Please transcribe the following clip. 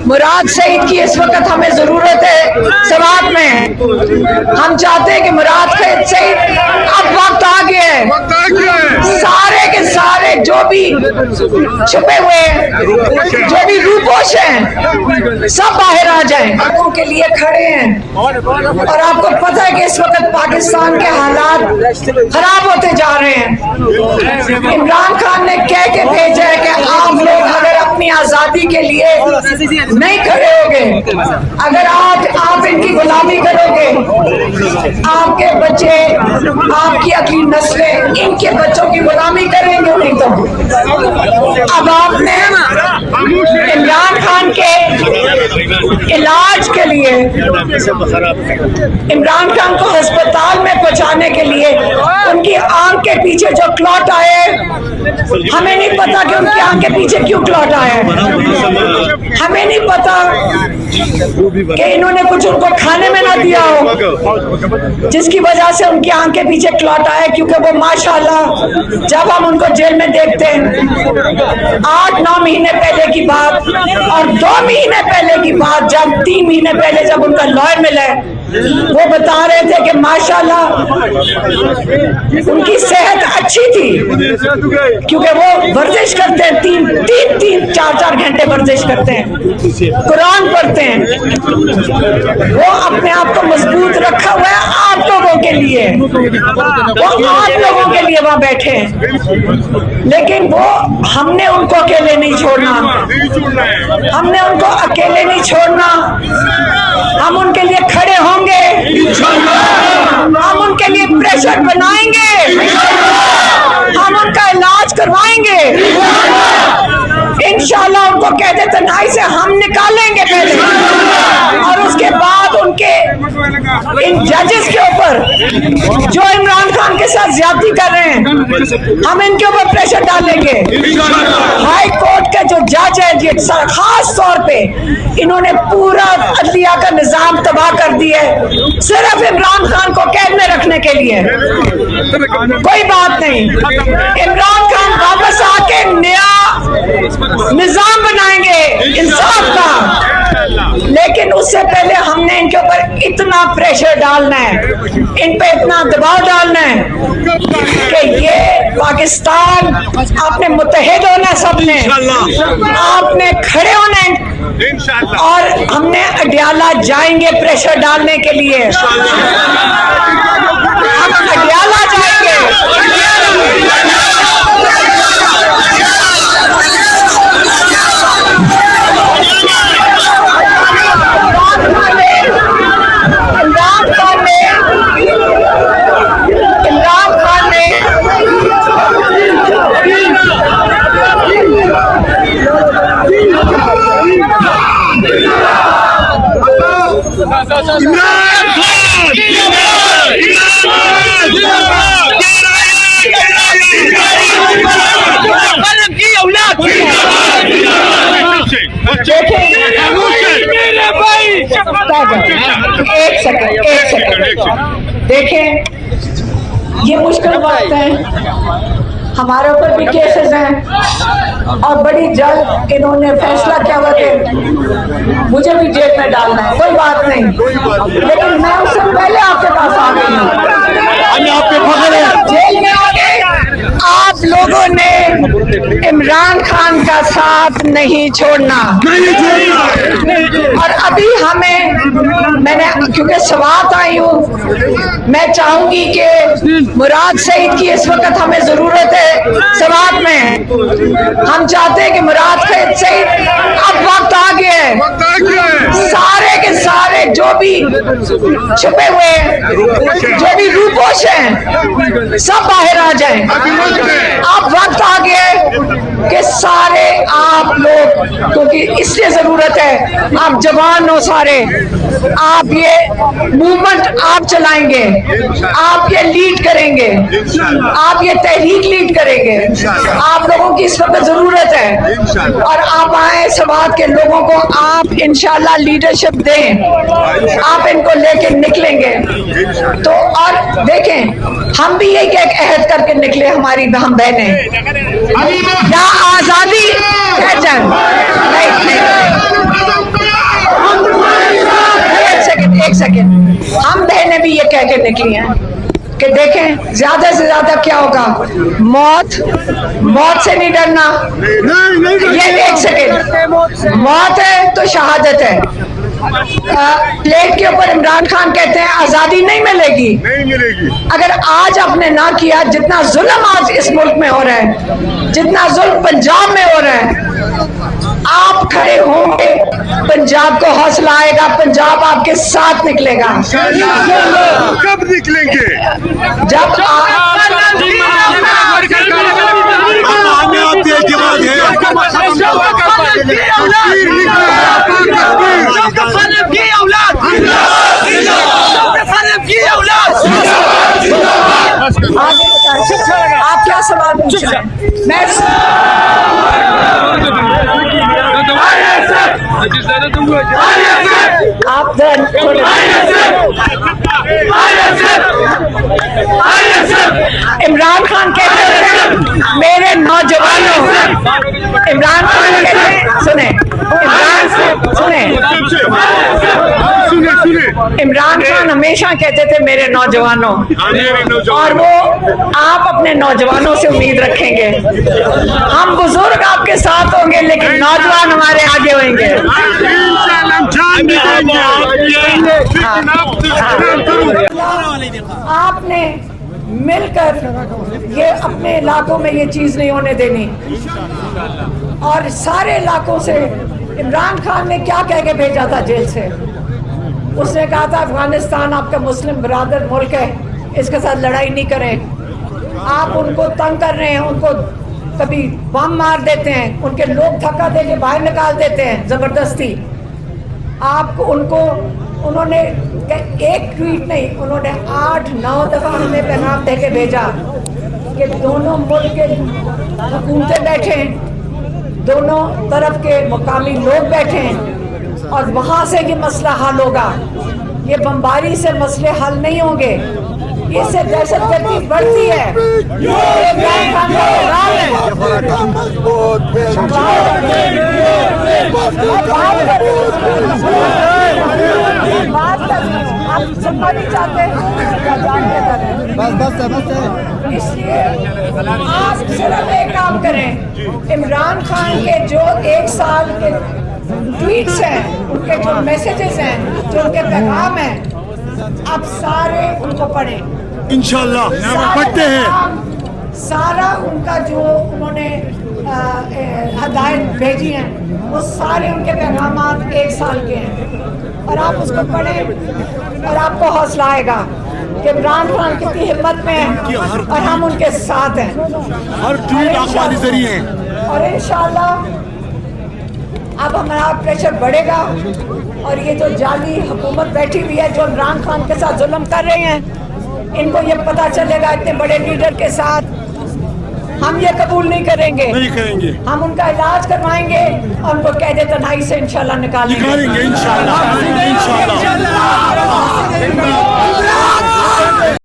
मुराद सईद की इस वक्त हमें जरूरत है समात में। हम चाहते हैं कि मुराद सईद अब वक्त आ गया है, सारे के सारे जो भी छुपे हुए हैं, जो भी रूपोश हैं, सब बाहर आ जाएं, हकों के लिए खड़े हैं। और आपको पता है कि इस वक्त पाकिस्तान के हालात खराब होते जा रहे हैं। इमरान खान ने कह के भेजा है कि आप लोग अगर अपनी आजादी के लिए नहीं खड़े होगे, अगर आज आप इनकी गुलामी करोगे, आपके बच्चे, आपकी अगली नस्लें इनके बच्चों की गुलामी करेंगे। नहीं तो अब आपने इमरान खान के इलाज के लिए, इमरान खान को अस्पताल में पहुंचाने के लिए उनकी आंख के पीछे जो क्लॉट आए, हमें नहीं पता कि उनकी आंख के पीछे क्यों क्लॉट आया है। हमें नहीं पता कि इन्होंने कुछ उनको खाने में ना दिया हो जिसकी वजह से उनकी आंख के पीछे क्लॉट आया। क्योंकि वो माशाल्लाह जब हम उनको जेल में देखते हैं 8-9 महीने पहले की बात और 2 महीने पहले की बात, जब 3 महीने पहले जब उनका लॉयर मिला, वो बता रहे थे कि माशाल्लाह उनकी सेहत अच्छी थी क्योंकि वो वर्जिश करते हैं, 3-4 घंटे वर्जिश करते हैं, कुरान पढ़ते हैं, वो अपने आप को मजबूत रखा हुआ है आप लोगों के लिए, वो आप लोगों के लिए वहां बैठे हैं। लेकिन वो हमने उनको अकेले नहीं छोड़ना, हमने उनको अकेले नहीं छोड़ना, हम उनके लिए खड़े होंगे, हम उनके लिए प्रेशर बनाएंगे, हम उनका इलाज करवाएंगे इंशाल्लाह। उनको कहते तन्हाई से हम निकालेंगे पहले, और उसके बाद उनके इन जजेस के ऊपर जो इमरान खान के साथ ज्यादती कर रहे हैं, हम इनके ऊपर प्रेशर डालेंगे। हाई कोर्ट के जो जज है, खास तौर पे इन्होंने पूरा अदलिया का निजाम तबाह कर दिया है सिर्फ इमरान खान को कैद में रखने के लिए। कोई बात नहीं, इमरान खान वापस आके नया निजाम बनाएंगे इंसाफ का, लेकिन उससे पहले हमने इनके ऊपर इतना प्रेशर डालना है, इन पे इतना दबाव डालना है कि ये पाकिस्तान, आपने मुत्तहिद होना, सबने आपने खड़े होना है, और हमने अडियाला जाएंगे प्रेशर डालने के लिए, हम अडियाला जाएंगे। एक सेकंड देखें, ये मुश्किल बात है, हमारे ऊपर भी केसेस हैं और बड़ी जल्द इन्होंने फैसला किया हुआ कि मुझे भी जेल में डालना है। कोई बात नहीं, लेकिन मैं उससे पहले आपके पास आ गई हूँ, जेल में आ गए। आप लोगों ने इमरान खान का साथ नहीं छोड़ना, और अभी हमें, मैंने क्योंकि सवात आई हूँ, मैं चाहूंगी कि मुराद सईद की इस वक्त हमें जरूरत है सवात में। हम चाहते हैं कि मुराद सईद अब वक्त आ गया है, सारे के सारे जो भी छुपे हुए हैं, जो भी रूपोश हैं, सब बाहर आ जाएं। अब वक्त आ गया है कि सारे आप लोग, क्योंकि इसलिए जरूरत है, आप जवान हो सारे, आप ये मूवमेंट आप चलाएंगे, आप ये लीड करेंगे, आप ये तहरीक लीड करेंगे, आप लोगों की इस वक्त जरूरत है, और आप आए समाज के लोगों को आप इंशाल्लाह लीडरशिप दें, आप इनको लेके निकलेंगे। तो और देखें, हम भी यही एक अहद करके निकले, हमारी हम बहनें, या आजादी नहीं, कह के निकली हैं कि देखें ज्यादा से ज्यादा क्या होगा, मौत से नहीं डरना। ये एक सेकेंड, मौत है तो शहादत है। प्लेट के ऊपर इमरान खान कहते हैं आजादी नहीं मिलेगी, नहीं मिलेगी। अगर आज आपने ना किया, जितना जुल्म आज इस मुल्क में हो रहा है, जितना जुल्म पंजाब में हो रहा है, आप खड़े होंगे, पंजाब को हौसला आएगा, पंजाब आपके साथ निकलेगा। कब निकलेंगे? जब आप क्या सवाल पूछ रहे हैं? मैं आप इमरान खान कहते हैं मेरे नौजवानों, इमरान खान कहते हैं, सुने इमरान खान हमेशा कहते थे मेरे नौजवानों, और वो आप अपने नौजवानों से उम्मीद रखेंगे। हम बुजुर्ग आपके साथ होंगे, लेकिन नौजवान हमारे आगे होंगे। आपने मिलकर ये अपने इलाकों में ये चीज नहीं होने देनी, और सारे इलाकों से इमरान खान ने क्या कह के भेजा था जेल से? उसने कहा था अफगानिस्तान आपका मुस्लिम बरादर मुल्क है, इसके साथ लड़ाई नहीं करें। आप उनको तंग कर रहे हैं, उनको कभी बम मार देते हैं, उनके लोग धक्का देके बाहर निकाल देते हैं जबरदस्ती। आपको उन्होंने एक ट्वीट नहीं, उन्होंने 8-9 दफा हमें पैगाम दे के भेजा कि दोनों मुल्क के हुकूमतें बैठे हैं, दोनों तरफ के मुकामी लोग बैठे हैं, और वहाँ से ये मसला हल होगा। ये बमबारी से मसले हल नहीं होंगे, इससे दहशतगर्दी बढ़ती है। आप सुनना नहीं चाहते, इसलिए आप सिर्फ एक काम करें, इमरान खान के जो 1 साल के ट्वीट्स हैं, उनके जो मैसेजेस हैं, जो उनके पैगाम हैं, आप सारे उनको पढ़ें इंशाल्लाह, पढ़ते हैं। सारा उनका जो उन्होंने हदायत भेजी हैं, वो सारे उनके पैगाम 1 साल के हैं, और आप उसको पढ़ें और आपको हौसला आएगा कि इमरान खान कितनी हिम्मत में है, और हम उनके साथ हैं। हर ट्वीट अखबारी जरिए, और इंशाल्लाह अब हमारा प्रेशर बढ़ेगा, और ये जो जाली हुकूमत बैठी हुई है, जो इमरान खान के साथ जुल्म कर रहे हैं, इनको ये पता चलेगा इतने बड़े लीडर के साथ हम ये कबूल नहीं करेंगे। हम उनका इलाज करवाएंगे और उनको कैद तन्हाई से इंशाल्लाह निकालेंगे इंशाल्लाह।